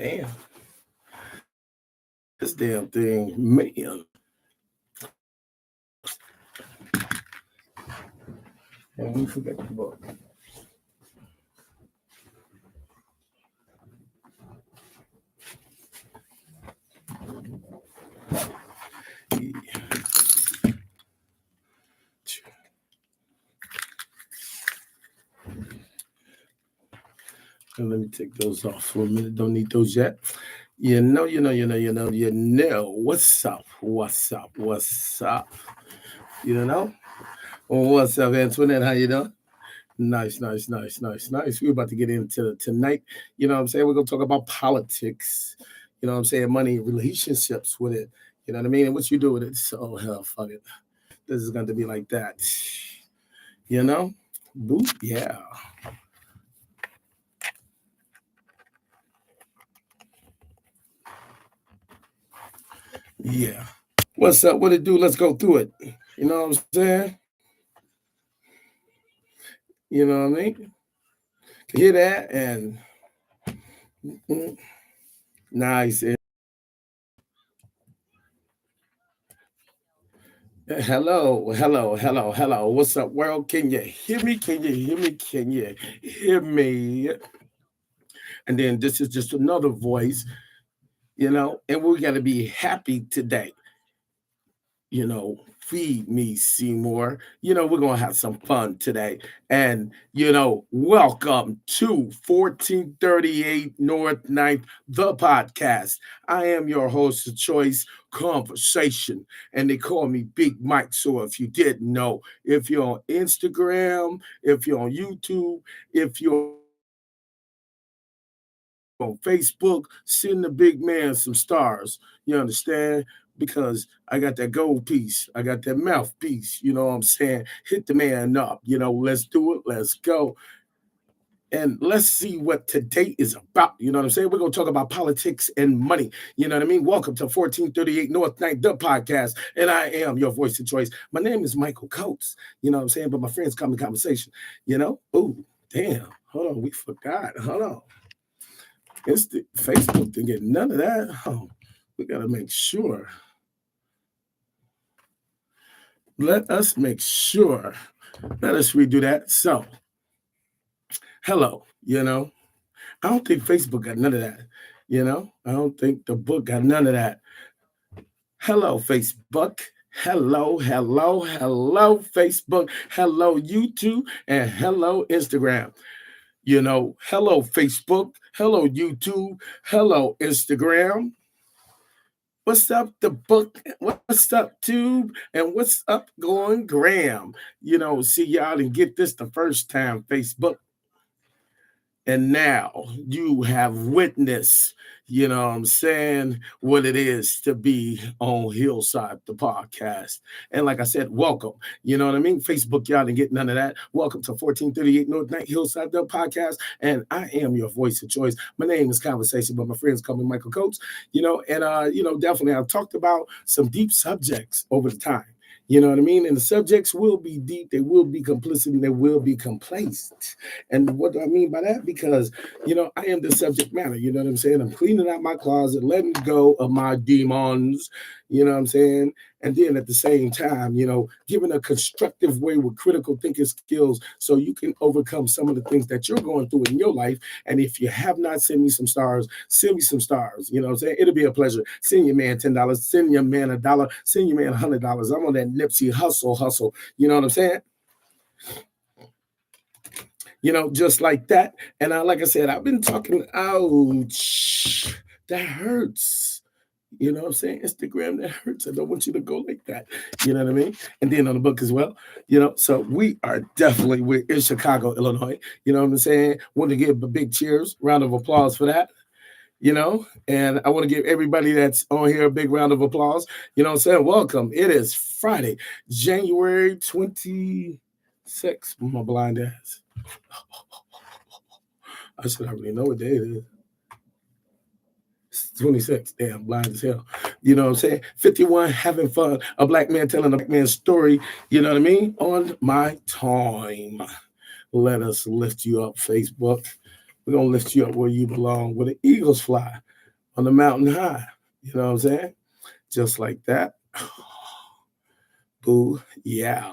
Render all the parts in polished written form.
Damn, this damn thing, man. And we forgot the book. And let me take those off for a minute. Don't need those yet. You know. What's up? What's up? What's up? You know? What's up, Antoinette? How you doing? Nice. We're about to get into tonight. You know what I'm saying? We're going to talk about politics. You know what I'm saying? Money, relationships with it. You know what I mean? And what you do with it. So, hell, fuck it. This is going to be like that. You know? Boop, yeah. Yeah. What's up? What it do? Let's go through it. You know what I'm saying? You know what I mean? Hear that? And nice. Hello. What's up, world? Can you hear me? Can you hear me? Can you hear me? And then this is just another voice, and we got to be happy today. Feed me, Seymour. We're going to have some fun today. And, welcome to 1438 North 9th, the podcast. I am your host of choice, Conversation, and they call me Big Mike. So if you didn't know, if you're on Instagram, if you're on YouTube, if you're on Facebook, send the big man some stars. You understand? Because I got that gold piece. I got that mouthpiece. You know what I'm saying? Hit the man up. Let's do it. Let's go. And let's see what today is about. You know what I'm saying? We're going to talk about politics and money. You know what I mean? Welcome to 1438 North 9th, the podcast. And I am your voice of choice. My name is Michael Coates. You know what I'm saying? But my friends come in conversation. Oh, damn. Hold on. We forgot. Hold on. Facebook didn't get none of that. Oh, we got to make sure. Let us make sure. Let us redo that. So, hello, I don't think Facebook got none of that. I don't think the book got none of that. Hello, Facebook. Hello, Facebook. Hello, YouTube. And hello, Instagram. Hello, Facebook. Hello, YouTube. Hello, Instagram. What's up, the book? What's up, Tube? And what's up, going Graham? See, y'all didn't get this the first time, Facebook. And now you have witnessed, what I'm saying, what it is to be on Hillside, the podcast. And like I said, welcome. You know what I mean? Facebook, y'all didn't get none of that. Welcome to 1438 North 9th Hillside, the podcast. And I am your voice of choice. My name is Conversation, but my friends call me Michael Coates. Definitely I've talked about some deep subjects over the time. You know what I mean? And the subjects will be deep, they will be complicit, and they will be complacent. And what do I mean by that? Because, I am the subject matter. You know what I'm saying? I'm cleaning out my closet, letting go of my demons. You know what I'm saying? And then at the same time, giving a constructive way with critical thinking skills so you can overcome some of the things that you're going through in your life. And if you have not sent me some stars, send me some stars. You know what I'm saying? It'll be a pleasure. Send your man $10, send your man $1, send your man $100. I'm on that Nipsey hustle. You know what I'm saying? Just like that. And like I said, I've been talking, ouch, that hurts. You know what I'm saying? Instagram, that hurts. I don't want you to go like that. You know what I mean? And then on the book as well. So we're in Chicago, Illinois. You know what I'm saying? Want to give a big cheers, round of applause for that. And I want to give everybody that's on here a big round of applause. You know what I'm saying? Welcome. It is Friday, January 26th. My blind ass. I should already know what day it is. 26. Damn, blind as hell. You know what I'm saying? 51, having fun. A black man telling a black man's story. You know what I mean? On my time. Let us lift you up, Facebook. We're going to lift you up where you belong, where the eagles fly on the mountain high. You know what I'm saying? Just like that. Boo, yeah.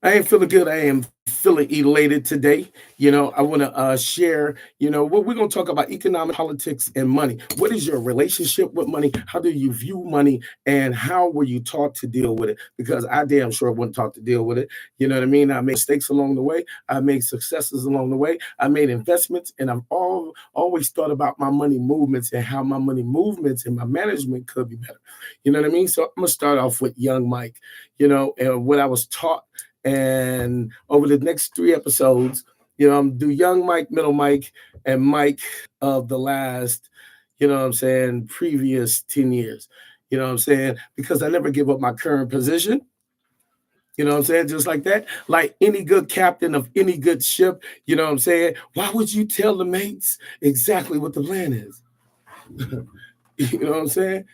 I ain't feeling good. I am feeling elated today. I want to share, what we're going to talk about economic politics and money. What is your relationship with money? How do you view money? And how were you taught to deal with it? Because I damn sure wasn't taught to deal with it. You know what I mean? I made mistakes along the way. I made successes along the way. I made investments. And I've always thought about my money movements and how my money movements and my management could be better. You know what I mean? So I'm going to start off with young Mike, and what I was taught. And over the next 3 episodes, I'm do young Mike, middle Mike, and Mike of the last, previous 10 years. You know what I'm saying? Because I never give up my current position. You know what I'm saying? Just like that. Like any good captain of any good ship, you know what I'm saying? Why would you tell the mates exactly what the plan is? You know what I'm saying?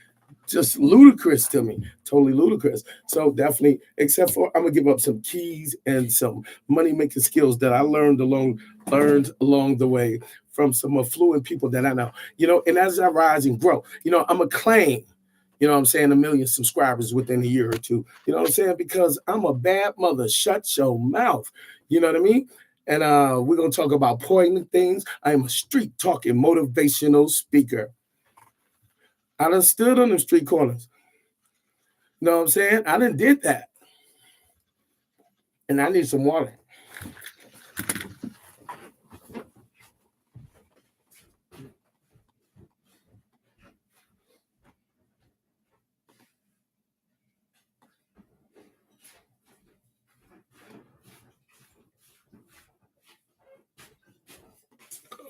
Just ludicrous to me, totally ludicrous. So definitely, except for I'm gonna give up some keys and some money making skills that I learned along the way from some affluent people that I know. And as I rise and grow, I'm gonna claim, what I'm saying, 1 million subscribers within a year or two. You know what I'm saying? Because I'm a bad mother. Shut your mouth. You know what I mean? And we're gonna talk about poignant things. I am a street talking motivational speaker. I done stood on the street corners. You know what I'm saying? I done did that. And I need some water.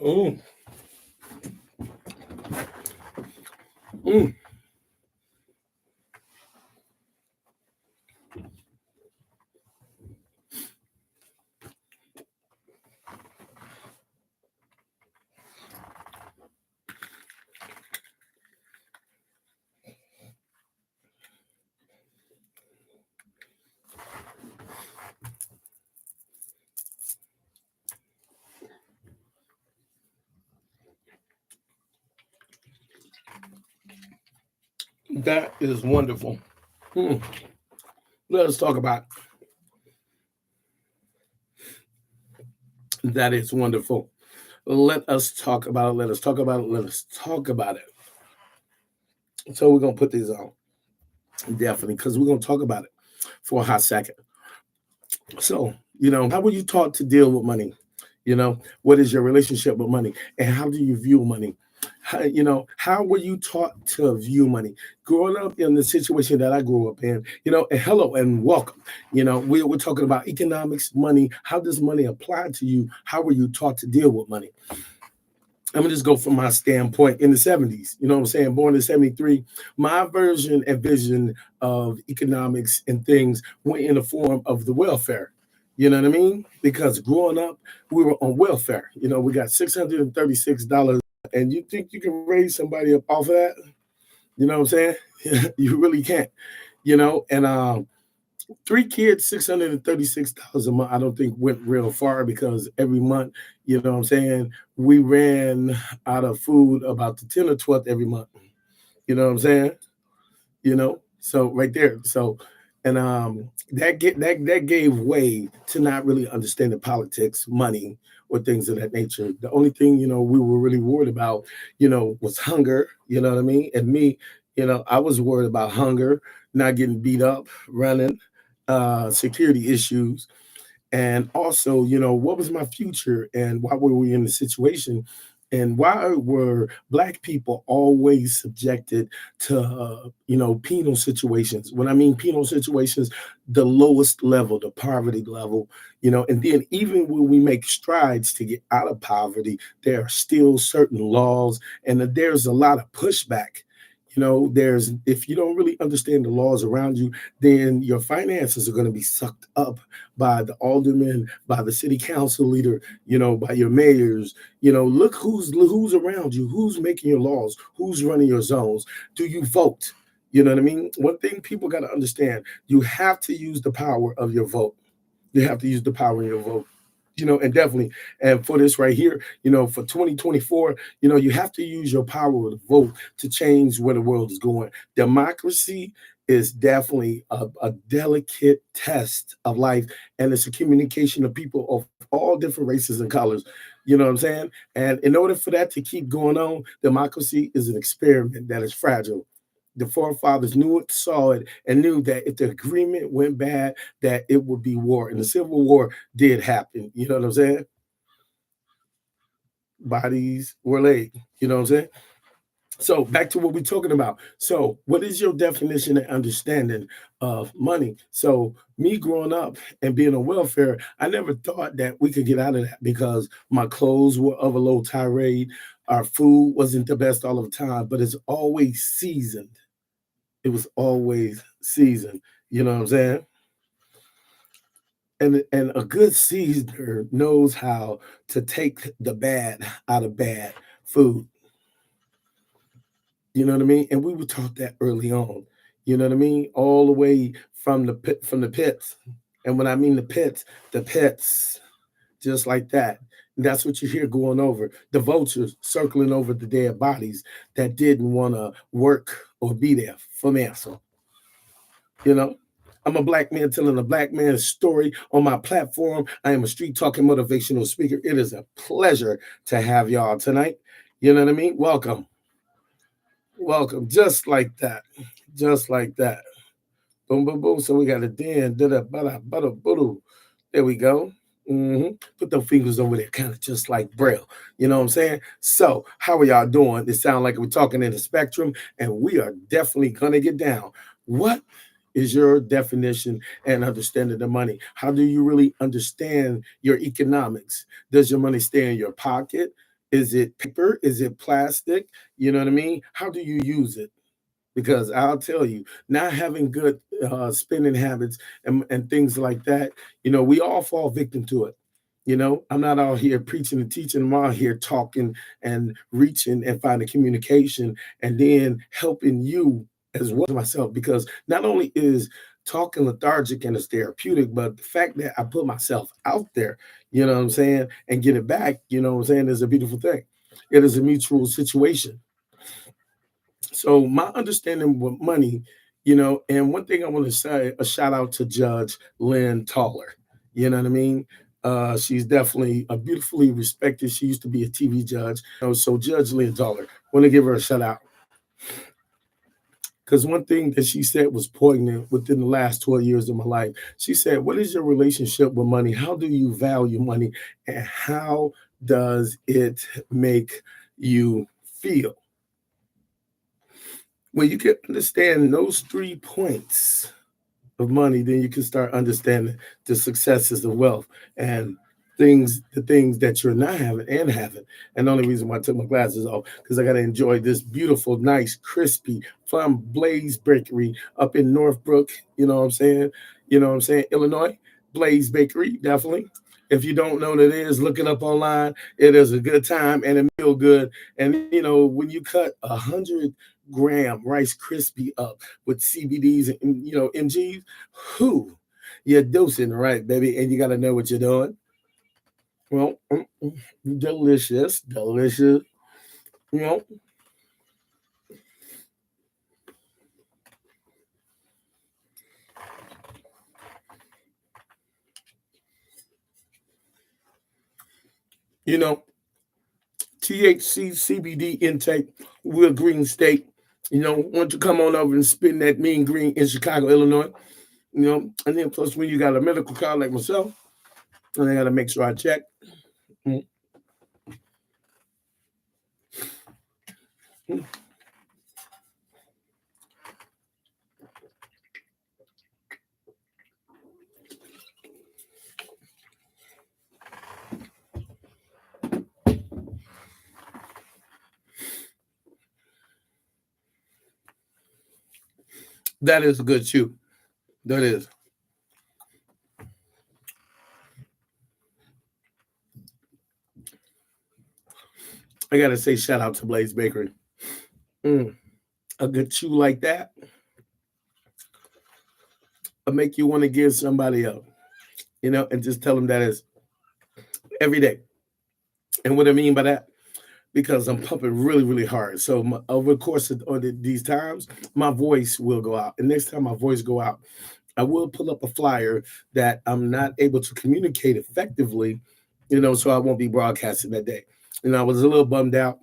Oh. Mm. That is wonderful. Mm. Let us talk about it. That is wonderful. Let us talk about it. Let us talk about it. Let us talk about it. So we're gonna put these on. Definitely, because we're gonna talk about it for a hot second. So, how were you taught to deal with money? What is your relationship with money? And how do you view money? How were you taught to view money? Growing up in the situation that I grew up in, and hello and welcome. We're talking about economics, money. How does money apply to you? How were you taught to deal with money? I'm gonna just go from my standpoint in the 70s. You know what I'm saying? Born in 73. My version and vision of economics and things went in the form of the welfare. You know what I mean? Because growing up, we were on welfare. We got $636. And you think you can raise somebody up off of that? You know what I'm saying? You really can't. And 3 kids, $636 a month, I don't think went real far because every month, you know what I'm saying, we ran out of food about the 10th or 12th every month. You know what I'm saying? So right there. So and that gave way to not really understanding politics, money, or things of that nature. The only thing, we were really worried about, was hunger, you know what I mean? And me, I was worried about hunger, not getting beat up, running, security issues, and also, what was my future and why were we in the situation? And why were Black people always subjected to, penal situations? When I mean penal situations, the lowest level, the poverty level, and then even when we make strides to get out of poverty, there are still certain laws and there's a lot of pushback. There's if you don't really understand the laws around you, then your finances are going to be sucked up by the alderman, by the city council leader, by your mayors. Look who's around you, who's making your laws, who's running your zones. Do you vote? You know what I mean? One thing people got to understand, you have to use the power of your vote. You have to use the power of your vote. And definitely, and for this right here, for 2024, you have to use your power to vote to change where the world is going. Democracy is definitely a delicate test of life, and it's a communication of people of all different races and colors. You know what I'm saying? And in order for that to keep going on, democracy is an experiment that is fragile. The forefathers knew it, saw it, and knew that if the agreement went bad, that it would be war. And the Civil War did happen. You know what I'm saying? Bodies were laid. You know what I'm saying? So back to what we're talking about. So, what is your definition and understanding of money? So, me growing up and being on welfare, I never thought that we could get out of that because my clothes were of a low tirade. Our food wasn't the best all of the time, but it's always seasoned. It was always seasoned. You know what I'm saying? And a good seasoner knows how to take the bad out of bad food. You know what I mean? And we were taught that early on. You know what I mean? All the way from the pits. And when I mean the pits, just like that. And that's what you hear going over. The vultures circling over the dead bodies that didn't want to work or be there for me. So, you know, I'm a black man telling a black man's story on my platform. I am a street talking motivational speaker. It is a pleasure to have y'all tonight. You know what I mean? Welcome. Welcome. Just like that. Just like that. Boom, boom, boom. So we got a den. Da da ba da ba da boo. There we go. Put those fingers over there, kind of just like Braille. You know what I'm saying? So, how are y'all doing? It sounds like we're talking in the spectrum, and we are definitely gonna get down. What is your definition and understanding of money? How do you really understand your economics? Does your money stay in your pocket? Is it paper? Is it plastic? You know what I mean? How do you use it? Because I'll tell you, not having good spending habits and things like that, we all fall victim to it. I'm not out here preaching and teaching. I'm out here talking and reaching and finding communication and then helping you as well as myself. Because not only is talking lethargic and it's therapeutic, but the fact that I put myself out there, you know what I'm saying, and get it back, you know what I'm saying, is a beautiful thing. It is a mutual situation. So my understanding with money, and one thing I want to say, a shout out to Judge Lynn Taller. You know what I mean? She's definitely a beautifully respected. She used to be a TV judge. So Judge Lynn Taller, want to give her a shout out. Because one thing that she said was poignant within the last 12 years of my life. She said, what is your relationship with money? How do you value money? And how does it make you feel? When you can understand those 3 points of money, then you can start understanding the successes of wealth and the things that you're not having and having. And the only reason why I took my glasses off because I got to enjoy this beautiful, nice, crispy from Blaze Bakery up in Northbrook. You know what I'm saying? Illinois, Blaze Bakery, definitely. If you don't know what it is, look it up online. It is a good time and it feel good. And when you cut 100-gram Rice Krispie up with CBDs and MGs, who you're dosing right, baby, and you got to know what you're doing. Well, delicious, delicious. You know, you know, THC CBD intake, real green state. Why don't you come on over and spin that mean green in Chicago, Illinois? And then plus when you got a medical card like myself, and I got to make sure I check. Mm, mm. That is a good shoe. That is. I gotta say, shout out to Blaze Bakery. Mm, a good shoe like that will make you want to give somebody up, and just tell them that is every day. And what I mean by that, because I'm pumping really, really hard. So over the course of these times, my voice will go out. And next time my voice go out, I will pull up a flyer that I'm not able to communicate effectively, so I won't be broadcasting that day. I was a little bummed out.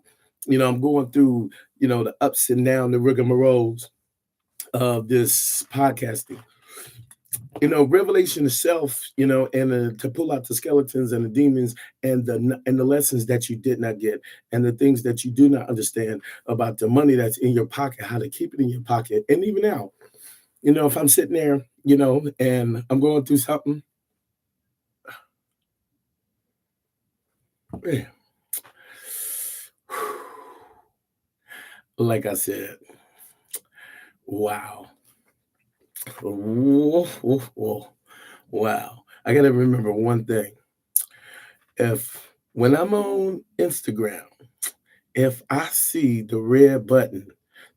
I'm going through, the ups and downs, the rigmaroles of this podcasting. Revelation itself, and to pull out the skeletons and the demons and the lessons that you did not get and the things that you do not understand about the money that's in your pocket, how to keep it in your pocket. And even now, if I'm sitting there, and I'm going through something, man, like I said, wow. Whoa, whoa, whoa. Wow. I got to remember one thing. When I'm on Instagram, if I see the red button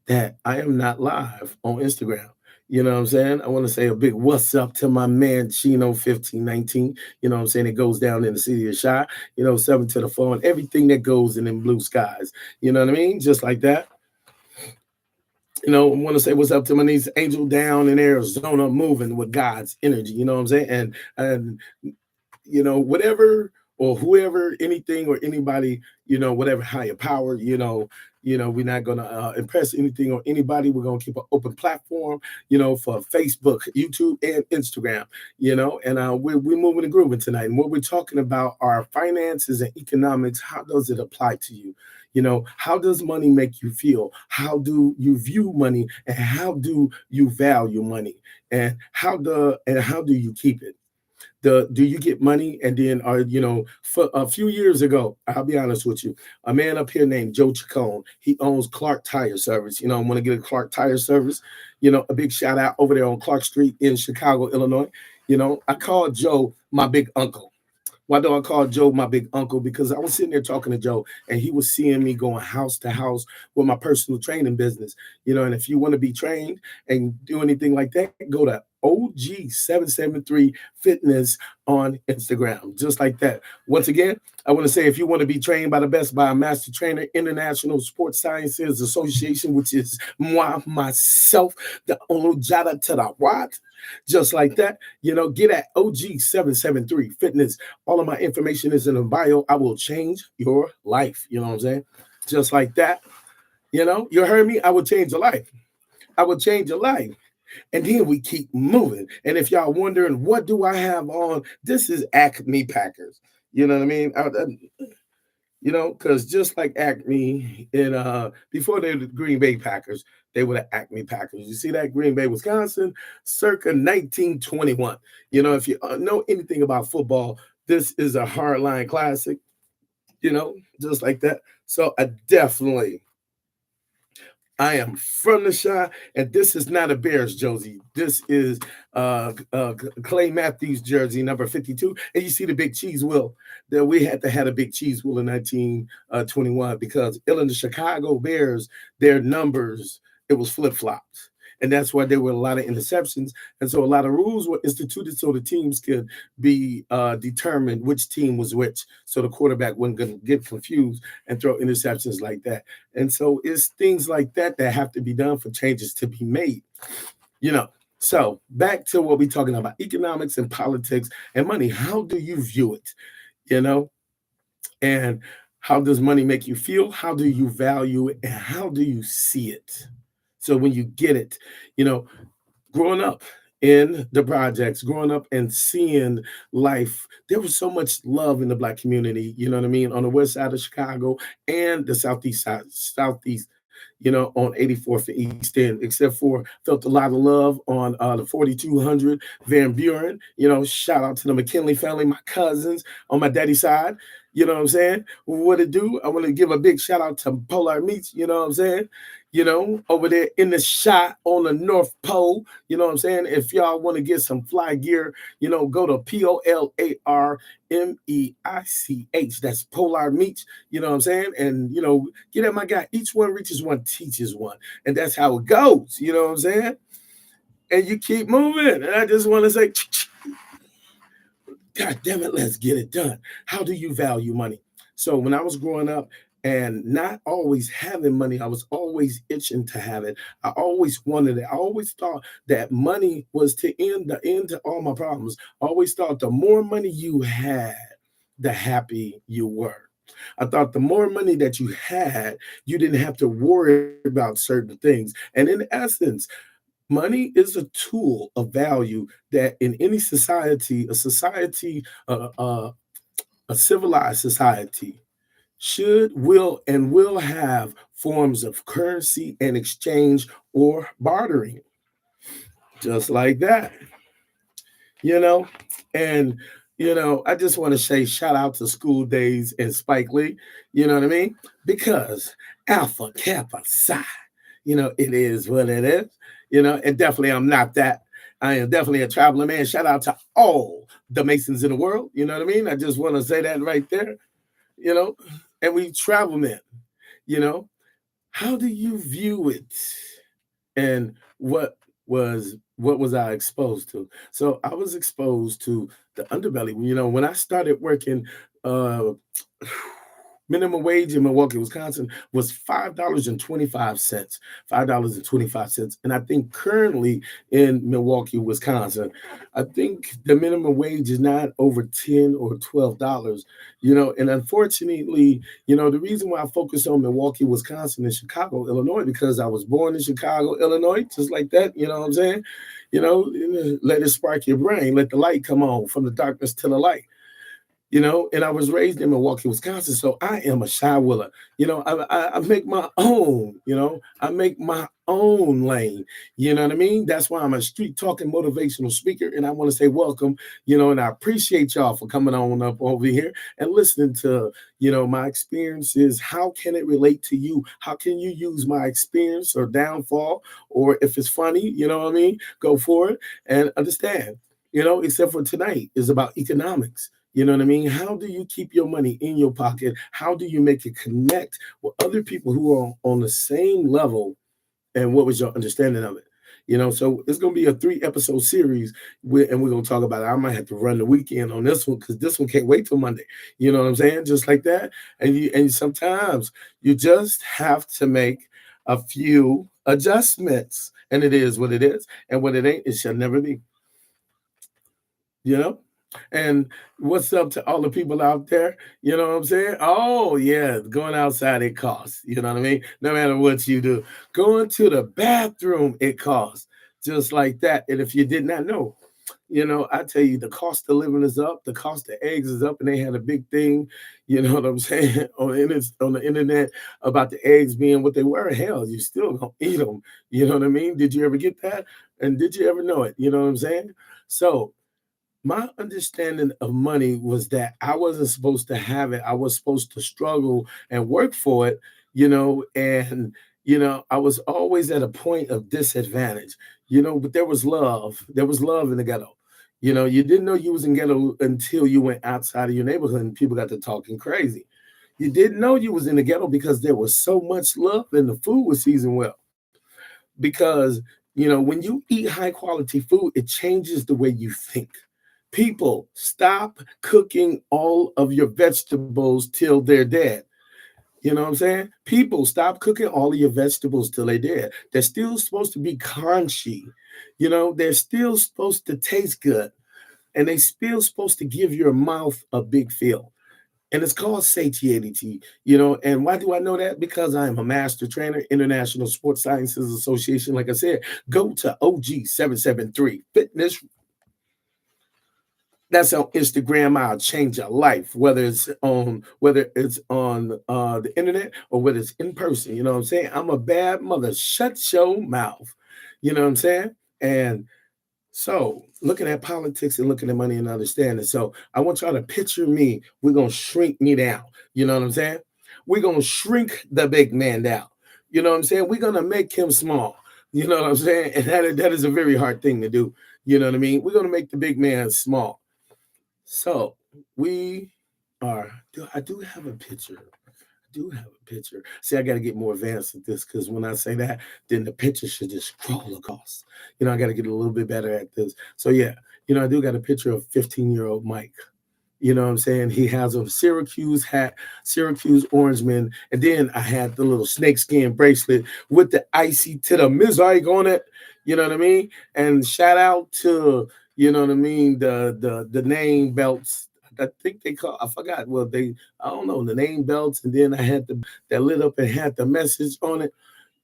that I am not live on Instagram, you know what I'm saying? I want to say a big what's up to my man Chino 1519. You know what I'm saying? It goes down in the city of Shy, 7 to the 4, and everything that goes in them blue skies. You know what I mean? Just like that. I want to say what's up to my niece Angel down in Arizona, moving with God's energy. You know what I'm saying? And whatever or whoever, anything or anybody, whatever higher power, we're not gonna impress anything or anybody. We're gonna keep an open platform, for Facebook, YouTube, and Instagram, and we're moving and grooving tonight. And what we're talking about are finances and economics. How does it apply to you? How does money make you feel? How do you view money, and how do you value money, and how do you keep it? Do you get money and then for a few years ago, I'll be honest with you, a man up here named Joe Chacon, he owns Clark Tire Service. I want to get a Clark Tire Service, a big shout out over there on Clark Street in Chicago, Illinois. I called Joe my big uncle. Why do I call Joe my big uncle? Because I was sitting there talking to Joe, and he was seeing me going house to house with my personal training business. And if you want to be trained and do anything like that, go to OG773 Fitness on Instagram, just like that. Once again, I want to say, if you want to be trained by the best, by a master trainer, International Sports Sciences Association, which is myself, the Onujada to the what? Just like that, get at OG773 Fitness. All of my information is in the bio. I will change your life. You know what I'm saying? Just like that. You heard me. I will change your life. I will change your life. And then we keep moving. And if y'all wondering, what do I have on? This is Acme Packers. You know what I mean? Because just like Acme, before they were the Green Bay Packers, they were the Acme Packers. You see that? Green Bay, Wisconsin, circa 1921. If you know anything about football, this is a hardline classic, just like that. So I am from the Chi, and this is not a Bears jersey. This is Clay Matthews jersey, number 52. And you see the big cheese wheel. That we had to have a big cheese wheel in 1921 because the Chicago Bears, their numbers, it was flip-flops. And that's why there were a lot of interceptions. And so a lot of rules were instituted so the teams could be determined which team was which. So the quarterback wasn't going to get confused and throw interceptions like that. And so it's things like that that have to be done for changes to be made. So back to what we're talking about, economics and politics and money. How do you view it? And how does money make you feel? How do you value it? And how do you see it? So when you get it, growing up in the projects, growing up and seeing life, there was so much love in the Black community, you know what I mean, on the west side of Chicago and the southeast side, on 84th and East End, except for felt a lot of love on the 4200 Van Buren. Shout out to the McKinley family, my cousins on my daddy's side. You know what I'm saying? What it do? I want to give a big shout out to Polar Meats. You know what I'm saying? Over there in the shot on the North Pole. You know what I'm saying? If y'all want to get some fly gear, go to POLARMEICH. That's Polar Meats. You know what I'm saying? And, get at my guy. Each one reaches one, teaches one. And that's how it goes. You know what I'm saying? And you keep moving. And I just want to say, God damn it, let's get it done. How do you value money? So when I was growing up and not always having money, I was always itching to have it. I always wanted it. I always thought that money was the end to all my problems. I always thought the more money you had, the happy you were. I thought the more money that you had, you didn't have to worry about certain things. And in essence, money is a tool of value that in any society, a civilized society, should, will have forms of currency and exchange or bartering, just like that, you know. And I just want to say shout out to School Days and Spike Lee. You know what I mean? Because Alpha Kappa Psi. It is what it is. And definitely I'm not that. I am definitely a traveling man. Shout out to all the Masons in the world. You know what I mean? I just want to say that right there. You know, and we travel men. You know, how do you view it? And what was I exposed to? So I was exposed to the underbelly. When I started working, uh, minimum wage in Milwaukee, Wisconsin was $5.25. $5.25. And I think currently in Milwaukee, Wisconsin, I think the minimum wage is not over 10 or $12. And unfortunately, the reason why I focus on Milwaukee, Wisconsin, and Chicago, Illinois, because I was born in Chicago, Illinois, just like that, you know what I'm saying? Let it spark your brain, let the light come on from the darkness to the light. And I was raised in Milwaukee, Wisconsin, so I am a shy willer. I make my own. I make my own lane. You know what I mean? That's why I'm a street talking motivational speaker, and I want to say welcome. And I appreciate y'all for coming on up over here and listening to my experiences. How can it relate to you? How can you use my experience or downfall, or if it's funny, what I mean, go for it and understand. Except for tonight is about economics. You know what I mean? How do you keep your money in your pocket? How do you make it connect with other people who are on the same level? And what was your understanding of it? So it's going to be a 3 episode series, and we're going to talk about it. I might have to run the weekend on this one because this one can't wait till Monday. You know what I'm saying? Just like that. And sometimes you just have to make a few adjustments, and it is what it is, and what it ain't, it shall never be. You know. And what's up to all the people out there? You know what I'm saying? Oh, yeah, going outside, it costs. You know what I mean? No matter what you do, going to the bathroom, it costs. Just like that. And if you did not know, I tell you, the cost of living is up, the cost of eggs is up, and they had a big thing, you know what I'm saying, on the internet about the eggs being what they were. Hell, you still gonna eat them. You know what I mean? Did you ever get that? And did you ever know it? You know what I'm saying? So, my understanding of money was that I wasn't supposed to have it. I was supposed to struggle and work for it, and I was always at a point of disadvantage, but there was love. There was love in the ghetto. You didn't know you was in ghetto until you went outside of your neighborhood and people got to talking crazy. You didn't know you was in the ghetto because there was so much love and the food was seasoned well. Because when you eat high quality food, it changes the way you think. People, stop cooking all of your vegetables till they're dead. You know what I'm saying? People, stop cooking all of your vegetables till they're dead. They're still supposed to be crunchy. They're still supposed to taste good. And they still supposed to give your mouth a big feel. And it's called satiety, And why do I know that? Because I am a master trainer, International Sports Sciences Association. Like I said, go to OG773 Fitness. That's on Instagram. I'll change your life, whether it's on the internet or whether it's in person. You know what I'm saying? I'm a bad mother. Shut your mouth. You know what I'm saying? And so, looking at politics and looking at money and understanding. So, I want y'all to picture me. We're going to shrink me down. You know what I'm saying? We're going to shrink the big man down. You know what I'm saying? We're going to make him small. You know what I'm saying? And that is a very hard thing to do. You know what I mean? We're going to make the big man small. So, we I do have a picture. Do have a picture. See, I got to get more advanced at this because when I say that, then the picture should just scroll across. I got to get a little bit better at this. So yeah, I do got a picture of 15-year-old Mike. You know what I'm saying? He has a Syracuse hat, Syracuse Orangeman, and then I had the little snakeskin bracelet with the icy to the mizike on it. You know what I mean? And shout out to the name belts. I think they call, I forgot. Well, I don't know, the name belts, and then I had the that lit up and had the message on it.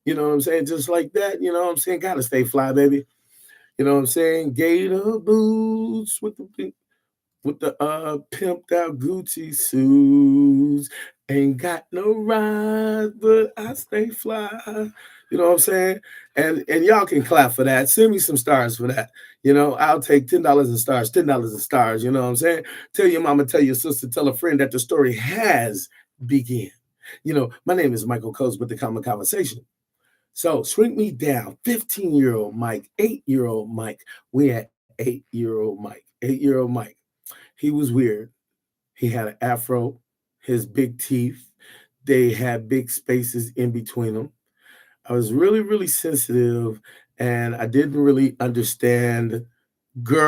You know what I'm saying? Just like that. You know what I'm saying? Gotta stay fly, baby. You know what I'm saying? Gator boots with the pimped out Gucci suits. Ain't got no ride, but I stay fly. You know what I'm saying? And y'all can clap for that. Send me some stars for that. I'll take $10 in stars, $10 in stars. You know what I'm saying? Tell your mama, tell your sister, tell a friend that the story has begun. My name is Michael Coates with the Common Conversation. So shrink me down. 15-year-old Mike, 8-year-old Mike. We had 8-year-old Mike. 8-year-old Mike. He was weird. He had an afro, his big teeth. They had big spaces in between them. I was really, really sensitive, and I didn't really understand girls.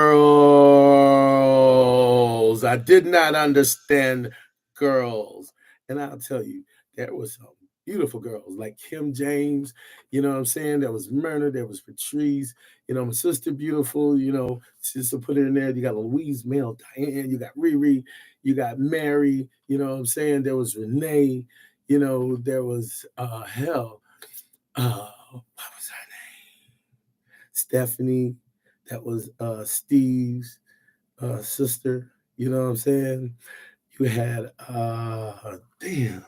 I did not understand girls. And I'll tell you, there was some beautiful girls like Kim James, you know what I'm saying? There was Myrna, there was Patrice, my sister beautiful, sister put it in there. You got Louise Mel, Diane, you got Riri, you got Mary, you know what I'm saying? There was Renee, there was what was her name? Stephanie, that was Steve's sister, you know what I'm saying? You had damn,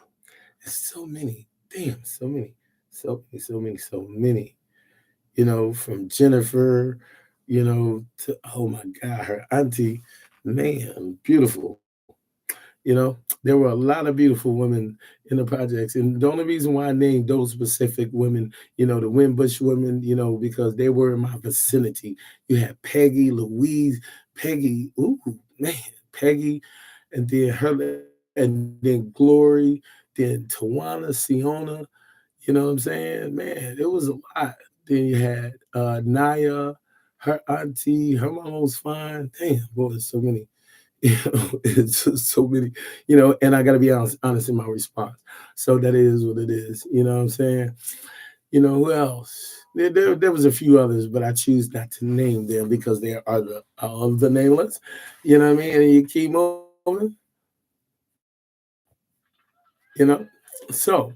it's so many. Damn, so many. So many, so many, so many. From Jennifer, to oh my God, her auntie, man, beautiful. There were a lot of beautiful women in the projects. And the only reason why I named those specific women, the Wimbush women, because they were in my vicinity. You had Peggy, Louise, Peggy, ooh, man, Peggy, and then her, and then Glory, then Tawana, Siona, you know what I'm saying? Man, it was a lot. Then you had Naya, her auntie, her mama was fine. Damn, boy, there's so many. It's just so many, and I got to be honest in my response. So that is what it is. You know what I'm saying? Who else? There was a few others, but I choose not to name them because they are the nameless. You know what I mean? And you keep moving. You know. So,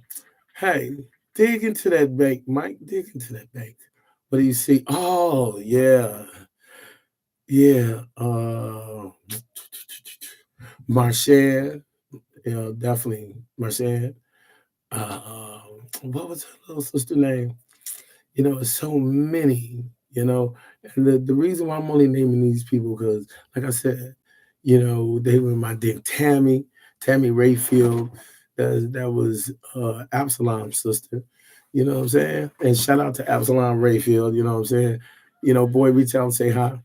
hey, dig into that bank, Mike. Dig into that bank. What do you see? Oh yeah, yeah. Marchand, definitely Marchand. Uh, what was her little sister name? It's so many, And the reason why I'm only naming these people because, like I said, they were my then Tammy Rayfield. That was Absalom's sister. You know what I'm saying? And shout out to Absalom Rayfield. You know what I'm saying? Boy, reach out and say hi.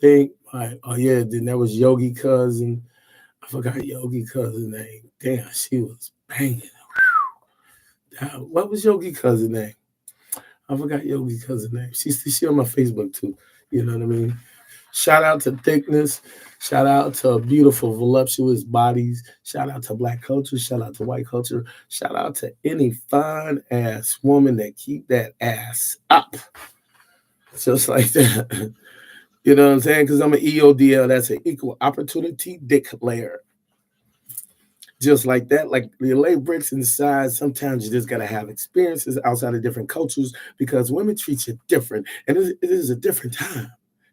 Think, oh yeah, then that was Yogi cousin. I forgot Yogi cousin name. Damn, she was banging. What was Yogi cousin name? I forgot Yogi cousin name. She on my Facebook too. You know what I mean? Shout out to thickness. Shout out to beautiful, voluptuous bodies. Shout out to black culture. Shout out to white culture. Shout out to any fine ass woman that keep that ass up. Just like that. You know what I'm saying? Because I'm an EODL. That's an equal opportunity dick layer. Just like that, like you lay bricks inside. Sometimes you just gotta have experiences outside of different cultures because women treat you different, and it is a different time.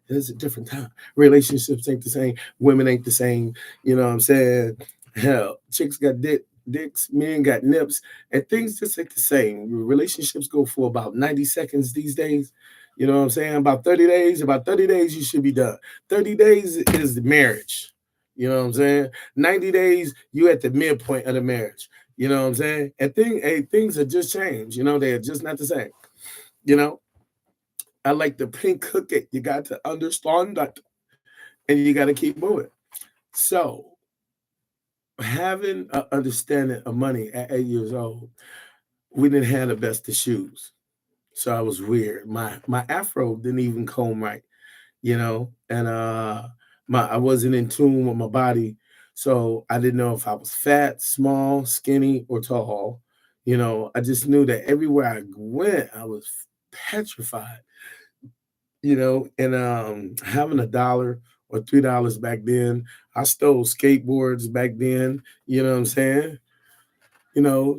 It is a different time. Relationships ain't the same. Women ain't the same. You know what I'm saying? Hell, chicks got dicks, men got nips, and things just ain't the same. Relationships go for about 90 seconds these days. You know what I'm saying? About 30 days. About 30 days, you should be done. 30 days is the marriage. You know what I'm saying? 90 days, you at the midpoint of the marriage. You know what I'm saying? And things have just changed. They are just not the same. You know, I like the pink cookie. You got to understand that, and you got to keep moving. So, having an understanding of money at 8 years old, we didn't have the best of shoes. So I was weird. My afro didn't even comb right. and I wasn't in tune with my body, so I didn't know if I was fat, small, skinny, or tall. I just knew that everywhere I went, I was petrified. And having $1 or $3 back then, I stole skateboards back then. You know what I'm saying?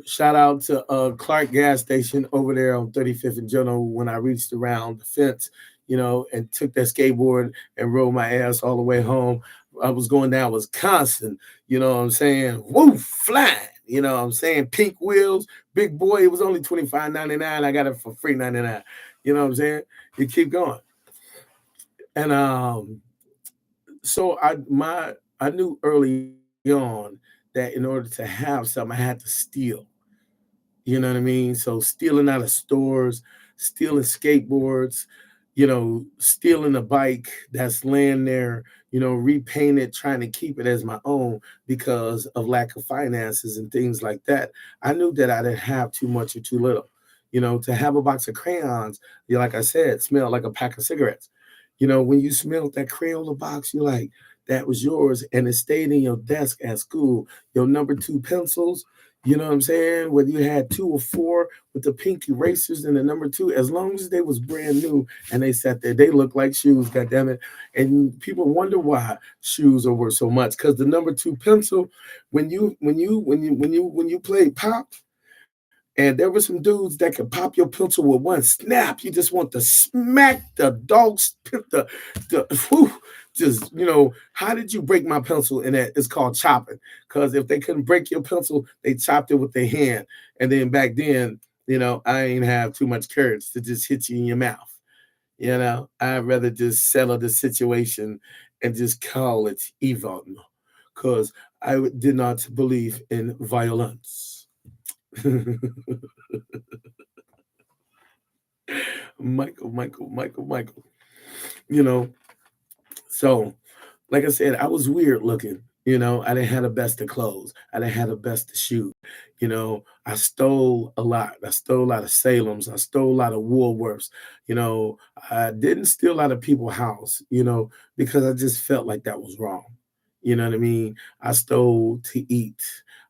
Shout out to Clark gas station over there on 35th and General when I reached around the fence, and took that skateboard and rode my ass all the way home. I was going down Wisconsin, you know what I'm saying? Woo, flying, you know what I'm saying? Pink wheels, big boy. It was only $25.99. I got it for free 99. You know what I'm saying? You keep going. And so I knew early on that in order to have something, I had to steal. You know what I mean? So stealing out of stores, stealing skateboards, stealing a bike that's laying there, repaint it, trying to keep it as my own because of lack of finances and things like that. I knew that I didn't have too much or too little. To have a box of crayons, like I said, smelled like a pack of cigarettes. When you smelled that Crayola box, you're like, that was yours, and it stayed in your desk at school. Your number two pencils, you know what I'm saying? Whether you had 2 or 4 with the pink erasers and the number two, as long as they was brand new and they sat there, they looked like shoes, God damn it. And people wonder why shoes are worth so much. Because the number two pencil, when you played pop, and there were some dudes that could pop your pencil with one snap. You just want to smack the dog's whew, just how did you break my pencil? And that it's called chopping. Because if they couldn't break your pencil, they chopped it with their hand. And then back then, I ain't have too much courage to just hit you in your mouth. I'd rather just settle the situation and just call it even. Because I did not believe in violence. Michael. You know, so like I said, I was weird looking. I didn't have the best of clothes. I didn't have the best of shoes. I stole a lot. I stole a lot of Salem's. I stole a lot of Woolworths. I didn't steal out of people's house, because I just felt like that was wrong. You know what I mean? I stole to eat.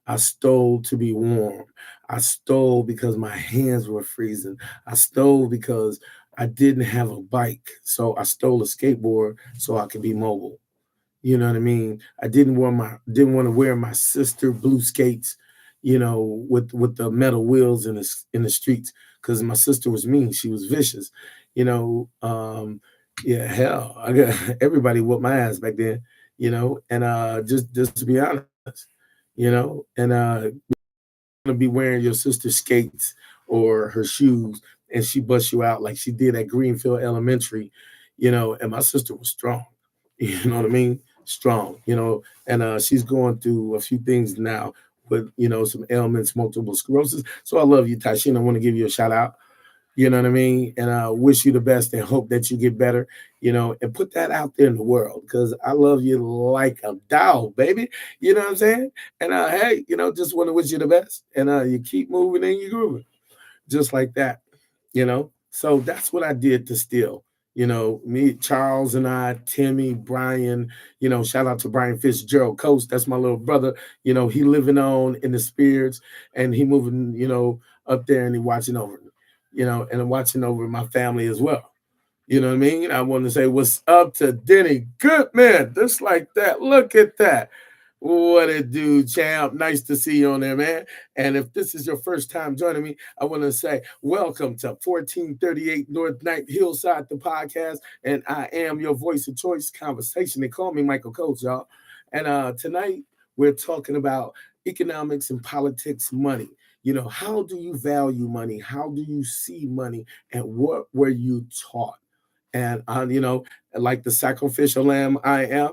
I stole to be warm. I stole because my hands were freezing. I stole because I didn't have a bike. So I stole a skateboard so I could be mobile. You know what I mean? I didn't want to wear my sister blue skates, with the metal wheels in the streets because my sister was mean. She was vicious. You know, yeah, hell, I got everybody whooped my ass back then. And just to be honest, and gonna be wearing your sister's skates or her shoes, and she busts you out like she did at Greenfield Elementary, and my sister was strong. You know what I mean? Strong, and she's going through a few things now with, some ailments, multiple sclerosis. So I love you, Tashina. I want to give you a shout out. You know what I mean? And I wish you the best and hope that you get better, and put that out there in the world because I love you like a dog, baby. You know what I'm saying? And hey, just want to wish you the best. And you keep moving and you grooving just like that, So that's what I did to steal. Me, Charles, and I, Timmy, Brian, shout out to Brian Fitzgerald Coast. That's my little brother. He living on in the spirits and he moving, up there and he watching over me, and I'm watching over my family as well. You know what I mean? I want to say what's up to Denny Goodman. Just like that. Look at that. What it do, champ? Nice to see you on there, man. And if this is your first time joining me, I want to say welcome to 1438 North Night Hillside, the podcast. And I am your voice of choice conversation. They call me Michael Coates, y'all. And tonight we're talking about economics and politics, money. How do you value money? How do you see money? And what were you taught? And like the sacrificial lamb I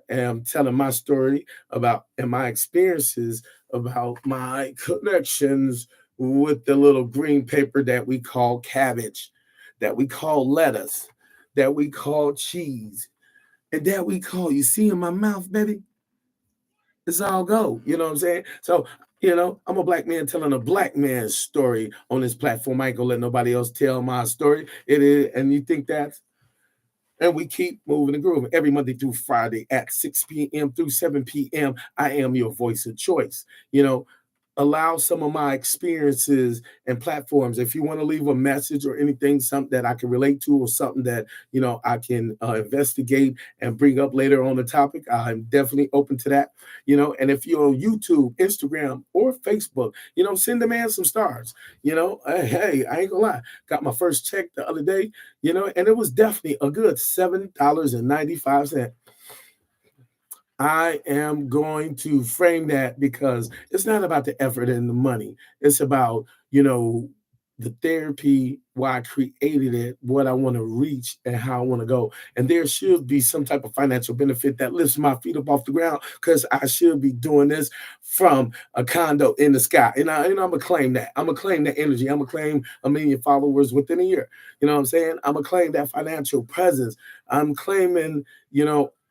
am telling my story about and my experiences about my connections with the little green paper that we call cabbage, that we call lettuce, that we call cheese, and that we call, you see in my mouth, baby, it's all go. You know what I'm saying? So, I'm a black man telling a black man's story on this platform. I ain't gonna let nobody else tell my story. It is, and you think And we keep moving and grooving every Monday through Friday at 6 p.m. through 7 p.m. I am your voice of choice. Allow some of my experiences and platforms. If you want to leave a message or anything, something that I can relate to, or something that I can investigate and bring up later on the topic, I'm definitely open to that. And if you're on YouTube, Instagram, or Facebook, send the man some stars. Hey, I ain't gonna lie, got my first check the other day, and it was definitely a good $7.95. I am going to frame that because it's not about the effort and the money. It's about, the therapy, why I created it, what I want to reach, and how I want to go. And there should be some type of financial benefit that lifts my feet up off the ground, because I should be doing this from a condo in the sky. And I'm going to claim that. I'm going to claim that energy. I'm going to claim 1 million followers within a year. You know what I'm saying? I'm going to claim that financial presence. I'm claiming,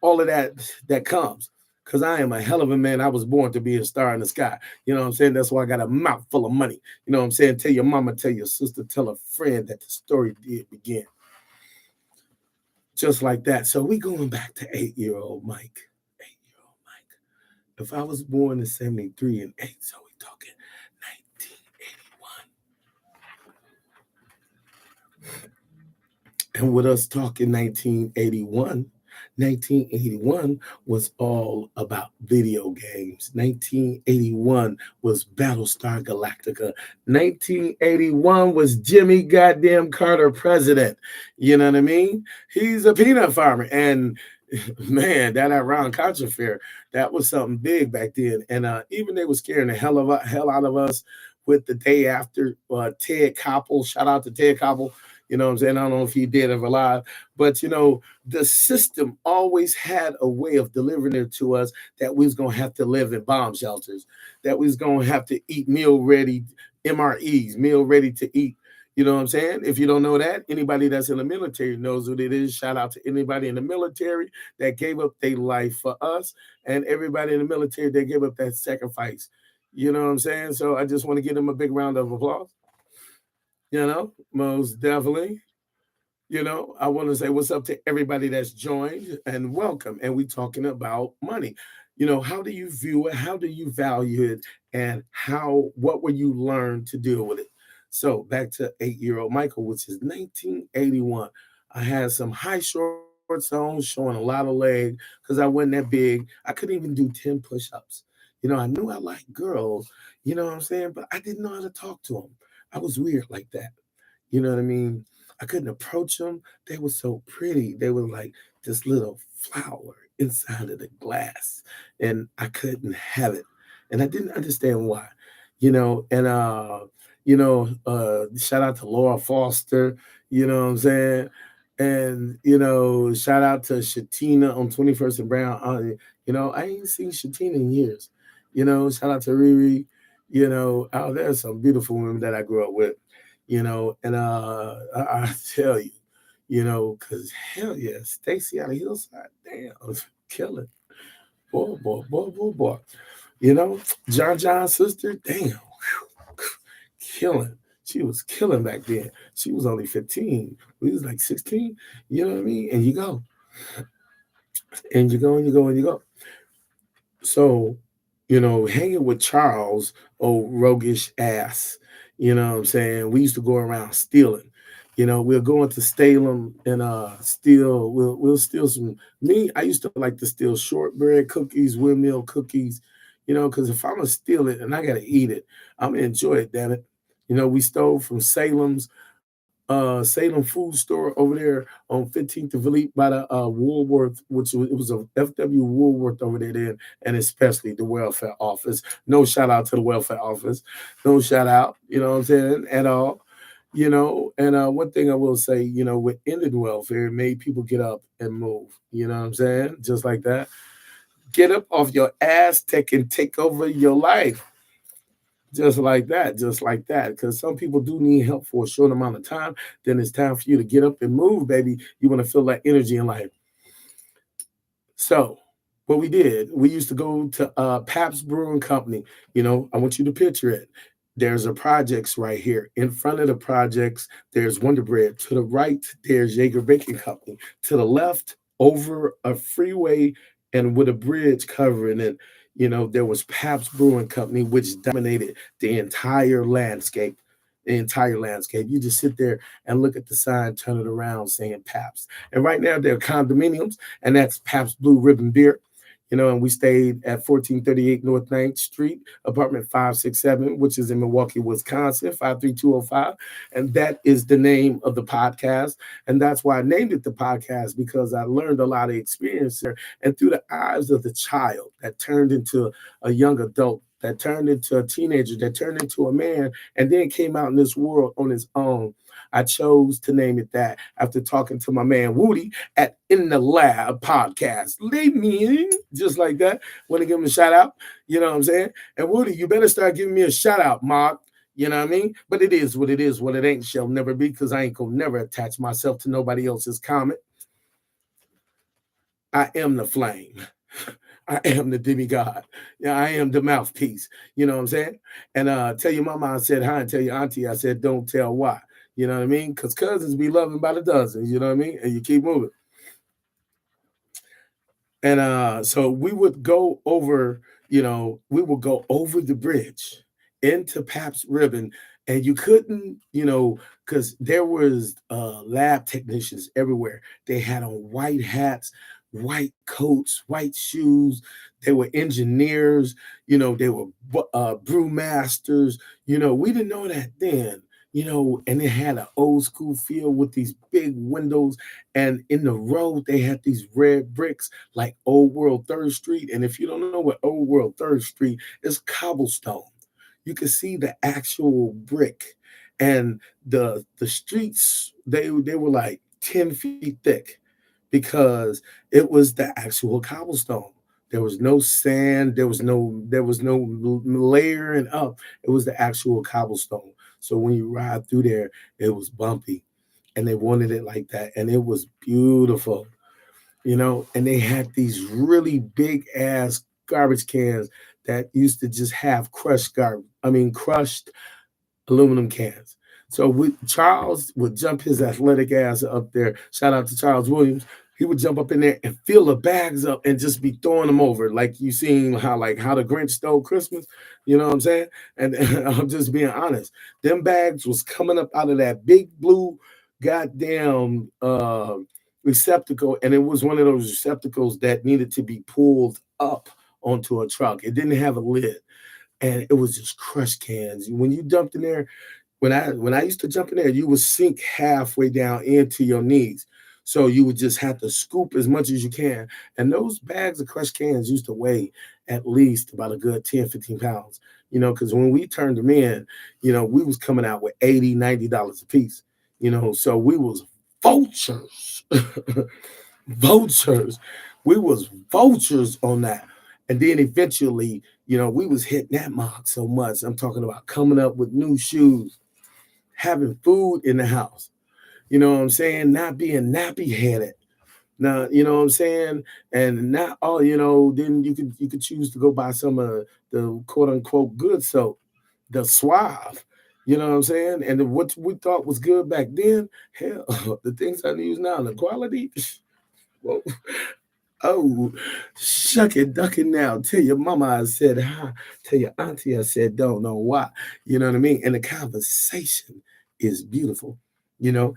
all of that comes, because I am a hell of a man. I was born to be a star in the sky. You know what I'm saying? That's why I got a mouth full of money. You know what I'm saying? Tell your mama, tell your sister, tell a friend that the story did begin. Just like that. So we going back to 8-year-old Mike. 8-year-old Mike. If I was born in 73 and 8, so we talking 1981. And with us talking 1981 was all about video games. 1981 was Battlestar Galactica. 1981 was Jimmy goddamn Carter president. You know what I mean? He's a peanut farmer. And man, that Iran-Contra affair, that was something big back then. And even they were scaring the hell out of us with the day after. Ted Koppel, shout out to Ted Koppel. You know what I'm saying? I don't know if he did ever live, but the system always had a way of delivering it to us, that we was gonna have to live in bomb shelters, that we was gonna have to eat meal ready MREs, meal ready to eat. You know what I'm saying? If you don't know that, anybody that's in the military knows what it is. Shout out to anybody in the military that gave up their life for us, and everybody in the military that gave up that sacrifice. You know what I'm saying? So I just want to give them a big round of applause. Most definitely. I want to say what's up to everybody that's joined, and welcome. And we talking about money. How do you view it? How do you value it? And what will you learn to deal with it? So back to 8-year-old Michael, which is 1981. I had some high shorts on, showing a lot of leg, because I wasn't that big. I couldn't even do 10 push-ups. I knew I liked girls, you know what I'm saying? But I didn't know how to talk to them. I was weird like that. You know what I mean? I couldn't approach them. They were so pretty. They were like this little flower inside of the glass, and I couldn't have it. And I didn't understand why. And shout out to Laura Foster, you know what I'm saying? And shout out to Shatina on 21st and Brown. I ain't seen Shatina in years. Shout out to Riri. There's some beautiful women that I grew up with. And I tell you, because hell yeah, Stacy out of Hillside, damn, killing. Boy, boy, boy, boy, boy. John's sister, damn, killing. She was killing back then. She was only 15. We was like 16. You know what I mean? And you go. And you go, and you go, and you go. So, hanging with Charles, old roguish ass, you know what I'm saying? We used to go around stealing. We'll go into Salem and steal. We'll steal some. Me, I used to like to steal shortbread cookies, windmill cookies. Because if I'm gonna steal it and I gotta eat it, I'm gonna enjoy it. Damn it. We stole from Salem food store over there on 15th of Elite by the Woolworth, which was a FW Woolworth over there then, and especially the welfare office. No shout out to the welfare office. No shout out, you know what I'm saying, at all. And one thing I will say, with ended welfare, it made people get up and move. You know what I'm saying? Just like that. Get up off your ass, take over your life. Just like that, just like that. Because some people do need help for a short amount of time. Then it's time for you to get up and move, baby. You want to feel that energy in life. So what we did, we used to go to Pabst Brewing Company. I want you to picture it. there's a projects right here. In front of the projects, there's Wonder Bread. To the right, there's Jaeger Baking Company. To the left, over a freeway and with a bridge covering it, there was Pabst Brewing Company, which dominated the entire landscape. The entire landscape. You just sit there and look at the sign, turn it around, saying Pabst. And right now, they're condominiums, and that's Pabst Blue Ribbon Beer. And we stayed at 1438 North 9th Street, apartment 567, which is in Milwaukee, Wisconsin, 53205. And that is the name of the podcast. And that's why I named it the podcast, because I learned a lot of experience there. And through the eyes of the child that turned into a young adult, that turned into a teenager, that turned into a man, and then came out in this world on his own, I chose to name it that after talking to my man Woody at In the Lab podcast. Leave me in, just like that. Want to give him a shout out? You know what I'm saying? And Woody, you better start giving me a shout out, Mark. You know what I mean? But it is what it is. What it ain't shall never be, because I ain't gonna never attach myself to nobody else's comment. I am the flame. I am the demigod. Yeah, I am the mouthpiece. You know what I'm saying? And tell your mama I said hi, and tell your auntie I said don't tell why. You know what I mean? Because cousins be loving by the dozens, you know what I mean? And you keep moving. And so we would go over, the bridge into Pabst Ribbon, and you couldn't, because there was lab technicians everywhere. They had on white hats, white coats, white shoes. They were engineers, they were brewmasters. We didn't know that then. And it had an old school feel with these big windows. And in the road, they had these red bricks like Old World 3rd Street. And if you don't know what Old World 3rd Street is, cobblestone. You can see the actual brick. And the streets, they were like 10 feet thick, because it was the actual cobblestone. There was no sand, there was no layering up. It was the actual cobblestone. So when you ride through there, it was bumpy, and they wanted it like that. And it was beautiful, and they had these really big ass garbage cans that used to just have crushed aluminum cans. So Charles would jump his athletic ass up there. Shout out to Charles Williams. He would jump up in there and fill the bags up and just be throwing them over, like you seen how the Grinch stole Christmas. You know what I'm saying? And I'm just being honest. Them bags was coming up out of that big blue goddamn receptacle, and it was one of those receptacles that needed to be pulled up onto a truck. It didn't have a lid, and it was just crushed cans. When you dumped in there, when I used to jump in there, you would sink halfway down into your knees. So you would just have to scoop as much as you can. And those bags of crushed cans used to weigh at least about a good 10, 15 pounds, because when we turned them in, we was coming out with $80, $90 a piece, so we was vultures. Vultures. We was vultures on that. And then eventually, we was hitting that mark so much. I'm talking about coming up with new shoes, having food in the house. You know what I'm saying? Not being nappy headed. Now, you know what I'm saying? And not all, then you could choose to go buy some of the quote unquote good soap, the Suave. You know what I'm saying? And what we thought was good back then, hell, the things I use now, the quality, whoa. Oh, shuck it, duck it now. Tell your mama I said hi. Tell your auntie I said don't know why. You know what I mean? And the conversation is beautiful, and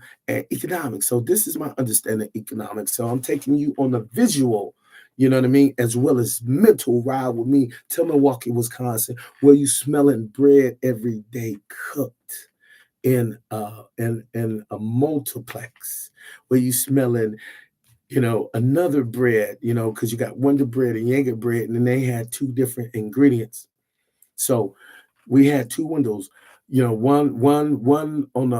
economics. So this is my understanding of economics. So I'm taking you on the visual, you know what I mean, as well as mental ride with me to Milwaukee, Wisconsin, where you smelling bread every day cooked in a multiplex, where you smelling another bread, because you got Wonder Bread and Jaeger Bread, and then they had two different ingredients. So we had two windows, one on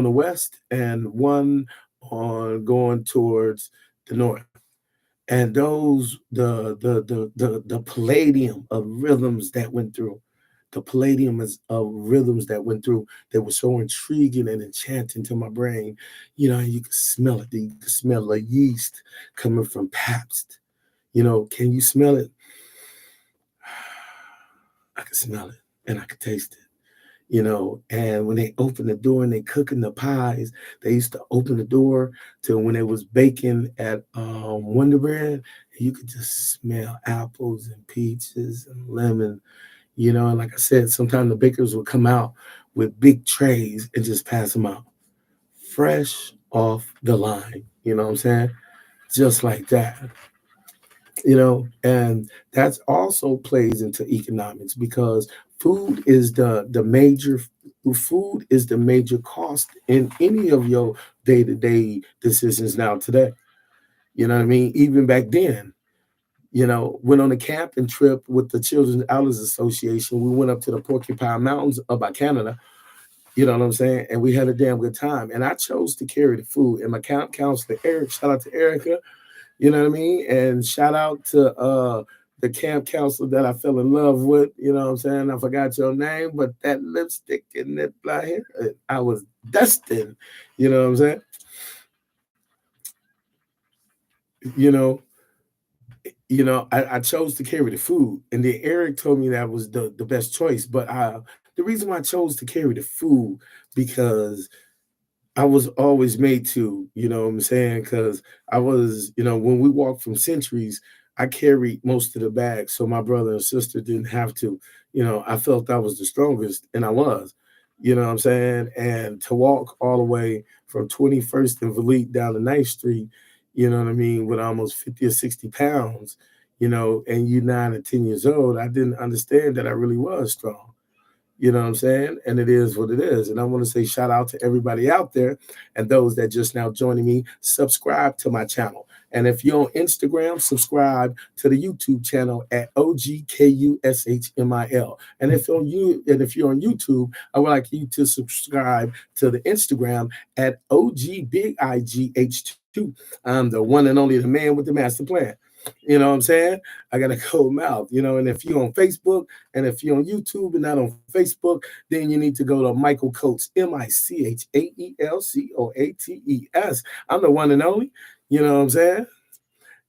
the west and one on going towards the north. And those the palladium of rhythms that went through, the palladium of rhythms that went through, that were so intriguing and enchanting to my brain. You could smell it. You could smell the yeast coming from Pabst. Can you smell it? I could smell it and I could taste it. And when they open the door and they cooking the pies, they used to open the door to when it was baking at Wonder Bread, you could just smell apples and peaches and lemon, and like I said, sometimes the bakers would come out with big trays and just pass them out fresh off the line. You know what I'm saying? Just like that. And that's also plays into economics because food is the major cost in any of your day-to-day decisions now today. You know what I mean? Even back then, went on a camping trip with the Children's Outdoors Association. We went up to the Porcupine Mountains up by Canada. You know what I'm saying? And we had a damn good time. And I chose to carry the food. And my counselor, Eric, shout out to Erica, you know what I mean? And shout out to the camp counselor that I fell in love with, you know what I'm saying? I forgot your name, but that lipstick and that black hair, I was destined, you know what I'm saying? You know, I chose to carry the food, and then Eric told me that was the best choice. But the reason why I chose to carry the food because I was always made to, you know what I'm saying? Because I was, when we walked from Centuries, I carried most of the bags, so my brother and sister didn't have to. I felt I was the strongest, and I was. You know what I'm saying? And to walk all the way from 21st and Valete down to Ninth Street, you know what I mean, with almost 50 or 60 pounds, and you 9 or 10 years old, I didn't understand that I really was strong. You know what I'm saying? And it is what it is. And I want to say shout out to everybody out there and those that just now joining me. Subscribe to my channel. And if you're on Instagram, subscribe to the YouTube channel at OGKUSHMIL. And if you're on YouTube, I would like you to subscribe to the Instagram at OGBigIGH2. I'm the one and only the man with the master plan. You know what I'm saying? I got a cold mouth, and if you're on Facebook and if you're on YouTube and not on Facebook, then you need to go to Michael Coates, MICHAELCOATES. I'm the one and only, you know what I'm saying?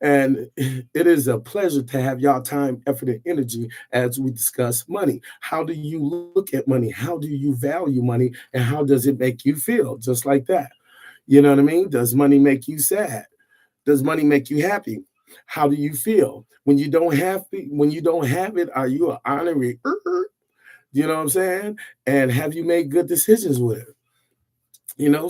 And it is a pleasure to have y'all time, effort, and energy as we discuss money. How do you look at money? How do you value money? And how does it make you feel? Just like that. You know what I mean? Does money make you sad? Does money make you happy? How do you feel when you don't have it? When you don't have it, are you an honorary? You know what I'm saying? And have you made good decisions with it?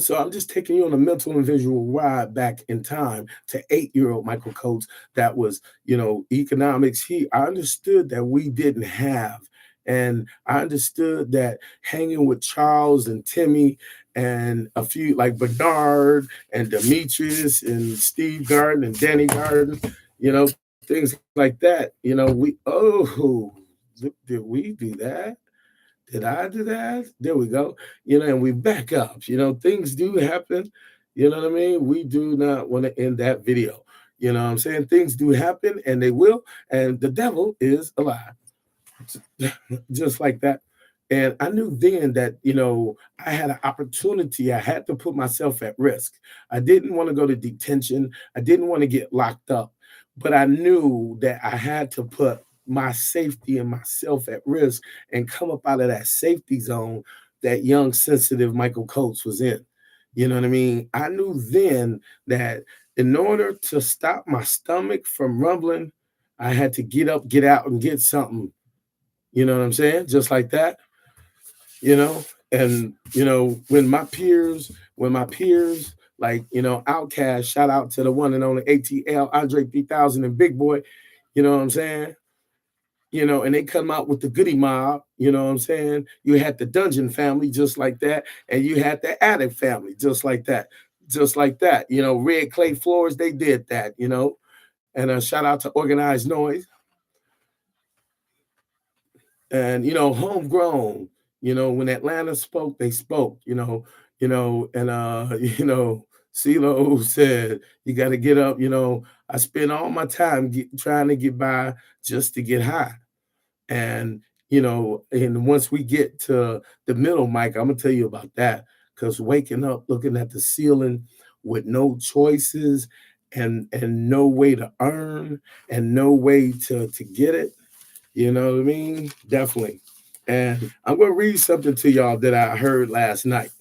So I'm just taking you on a mental and visual ride back in time to 8-year-old Michael Coates. That was, economics. I understood that we didn't have. And I understood that hanging with Charles and Timmy and a few like Bernard and Demetrius and Steve Garden and Danny Garden, things like that. Did we do that? Did I do that? There we go. And we back up. Things do happen. You know what I mean? We do not want to end that video. You know what I'm saying? Things do happen and they will. And the devil is alive. Just like that. And I knew then that, I had an opportunity. I had to put myself at risk. I didn't want to go to detention. I didn't want to get locked up. But I knew that I had to put my safety and myself at risk and come up out of that safety zone that young, sensitive Michael Coates was in. You know what I mean? I knew then that in order to stop my stomach from rumbling, I had to get up, get out, and get something. You know what I'm saying? Just like that. And when my peers like, Outcast, shout out to the one and only ATL, Andre 3000 and Big Boy, you know what I'm saying? And they come out with the Goody Mob, you know what I'm saying? You had the Dungeon family just like that, and you had the Addict family just like that. Just like that. Red Clay Floors, they did that, and a shout out to Organized Noise. And homegrown, when Atlanta spoke, they spoke, and CeeLo said, you got to get up, I spend all my time trying to get by just to get high. And and once we get to the middle, Mike, I'm gonna tell you about that. Because waking up, looking at the ceiling with no choices and no way to earn and no way to get it, you know what I mean? Definitely. And I'm going to read something to y'all that I heard last night.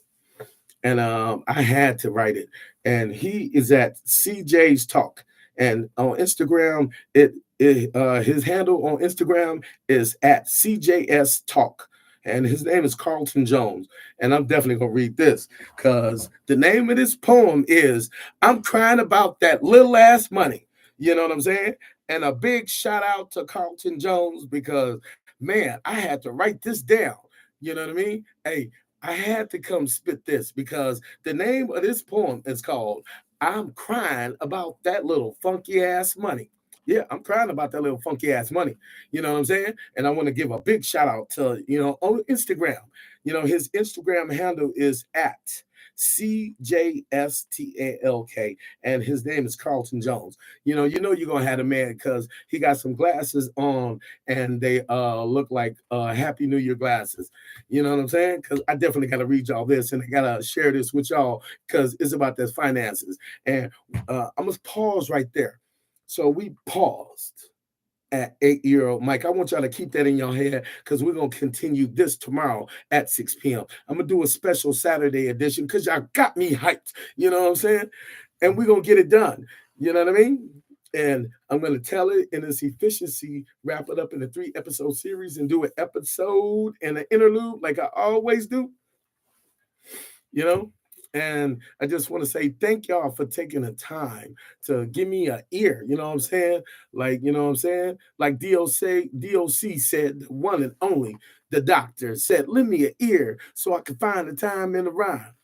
And I had to write it. And he is at CJ's Talk. And on Instagram, his handle on Instagram is at CJS Talk. And his name is Carlton Jones. And I'm definitely going to read this because the name of this poem is I'm Crying About That Little Ass Money. You know what I'm saying? And a big shout out to Carlton Jones because, man, I had to write this down. You know what I mean? Hey, I had to come spit this because the name of this poem is called I'm Crying About That Little Funky Ass Money. Yeah, I'm crying about that little funky ass money. You know what I'm saying? And I want to give a big shout out to, on Instagram. His Instagram handle is at CJSTALK, and his name is Carlton Jones. You're gonna have a man because he got some glasses on and they look like Happy New Year glasses. You know what I'm saying? Because I definitely gotta read y'all this and I gotta share this with y'all because it's about this finances. And I'm gonna pause right there. So we paused at 8-year-old Mike. I want y'all to keep that in your head because we're going to continue this tomorrow at 6 p.m. I'm going to do a special Saturday edition because y'all got me hyped. You know what I'm saying? And we're going to get it done. You know what I mean? And I'm going to tell it in its efficiency, wrap it up in a 3-episode series and do an episode and an interlude like I always do. And I just want to say thank y'all for taking the time to give me an ear. You know what I'm saying? Like, you know what I'm saying? Like DOC said, the one and only, the doctor said, lend me an ear so I can find the time in the rhyme.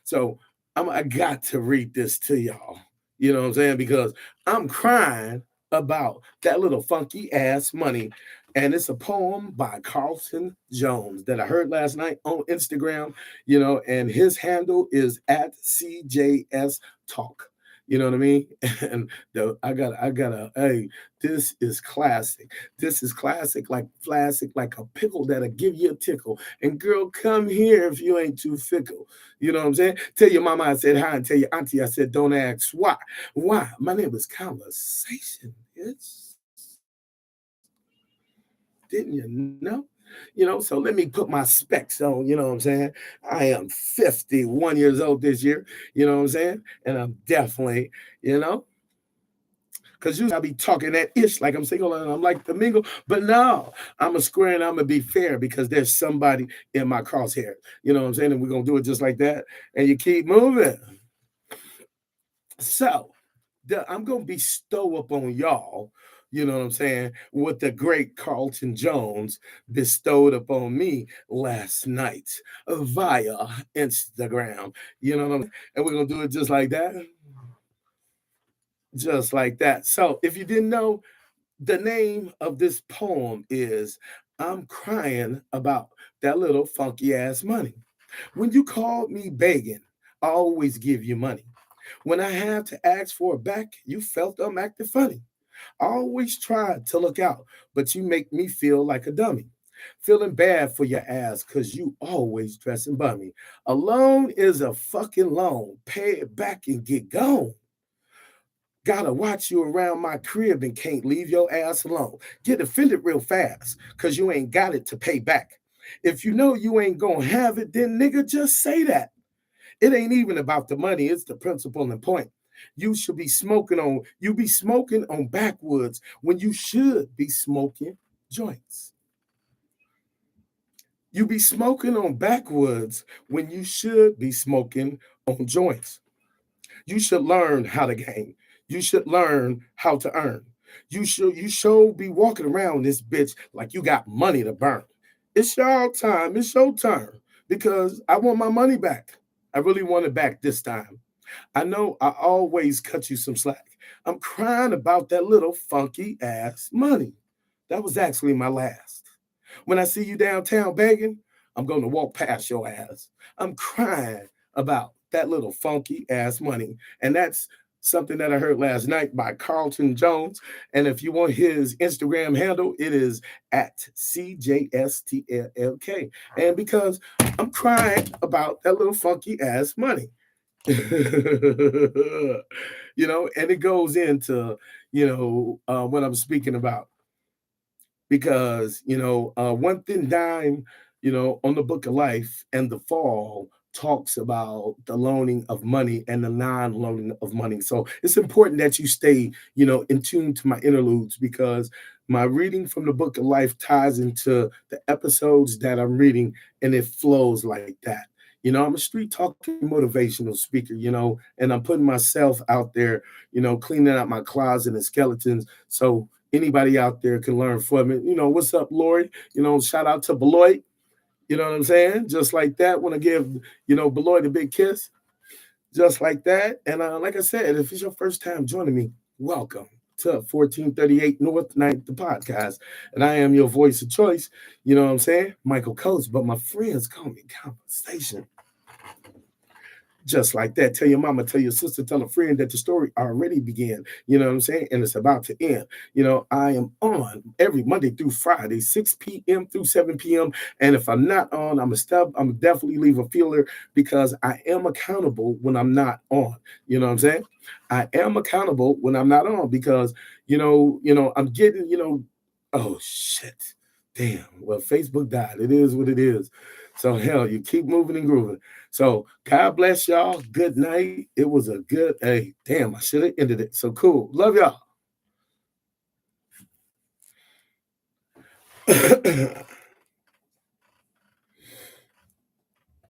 So I got to read this to y'all. You know what I'm saying? Because I'm crying about that little funky ass money. And it's a poem by Carlton Jones that I heard last night on Instagram, and his handle is at CJS Talk. You know what I mean? And hey, this is classic. This is classic, like a pickle that'll give you a tickle. And girl, come here if you ain't too fickle. You know what I'm saying? Tell your mama I said hi and tell your auntie I said don't ask why. Why? My name is Conversation. Didn't you know? So let me put my specs on, you know what I'm saying? I am 51 years old this year, you know what I'm saying? And I'm definitely, because usually I be talking that ish like I'm single and I'm like the mingle, but no, I'm a square and I'm gonna be fair because there's somebody in my crosshair, you know what I'm saying? And we're gonna do it just like that, and you keep moving. So I'm gonna bestow upon y'all, you know what I'm saying, what the great Carlton Jones bestowed upon me last night via Instagram. You know what I'm saying? And we're gonna do it just like that. Just like that. So if you didn't know, the name of this poem is I'm Crying About That Little Funky Ass Money. When you called me begging, I always give you money. When I have to ask for it back, you felt I'm acting funny. I always tried to look out, but you make me feel like a dummy. Feeling bad for your ass because you always dressing bummy. A loan is a fucking loan. Pay it back and get gone. Gotta watch you around my crib and can't leave your ass alone. Get offended real fast because you ain't got it to pay back. If you know you ain't gonna have it, then nigga, just say that. It ain't even about the money, it's the principle and point. You be smoking on backwoods when you should be smoking joints. You be smoking on backwoods when you should be smoking on joints. You should learn how to game. You should learn how to earn. You should be walking around this bitch like you got money to burn. It's your time. It's your turn because I want my money back. I really want it back this time. I know I always cut you some slack. I'm crying about that little funky ass money. That was actually my last. When I see you downtown begging, I'm going to walk past your ass. I'm crying about that little funky ass money. And that's something that I heard last night by Carlton Jones. And if you want his Instagram handle, it is at CJSTLK. And because I'm crying about that little funky ass money. And it goes into, what I'm speaking about. because one thin dime, on the book of life and the fall talks about the loaning of money and the non-loaning of money. So it's important that you stay, in tune to my interludes, because my reading from the book of life ties into the episodes that I'm reading, and it flows like that. I'm a street talking motivational speaker, and I'm putting myself out there, cleaning out my closet and skeletons. So anybody out there can learn from it. What's up, Lori? Shout out to Beloit. You know what I'm saying? Just like that. Want to give, Beloit a big kiss. Just like that. And like I said, if it's your first time joining me, welcome to 1438 North Ninth, the podcast. And I am your voice of choice. You know what I'm saying? Michael Coates. But my friends call me Conversation. Just like that. Tell your mama, tell your sister, tell a friend that the story already began. You know what I'm saying? And it's about to end. I am on every Monday through Friday, 6 p.m. through 7 p.m. And if I'm not on, I'm definitely leave a feeler, because I am accountable when I'm not on. You know what I'm saying? I am accountable when I'm not on, because I'm getting, oh shit. Damn. Well, Facebook died. It is what it is. So hell, you keep moving and grooving. So God bless y'all. Good night. It was a good, hey, damn, I should have ended it. So cool. Love y'all.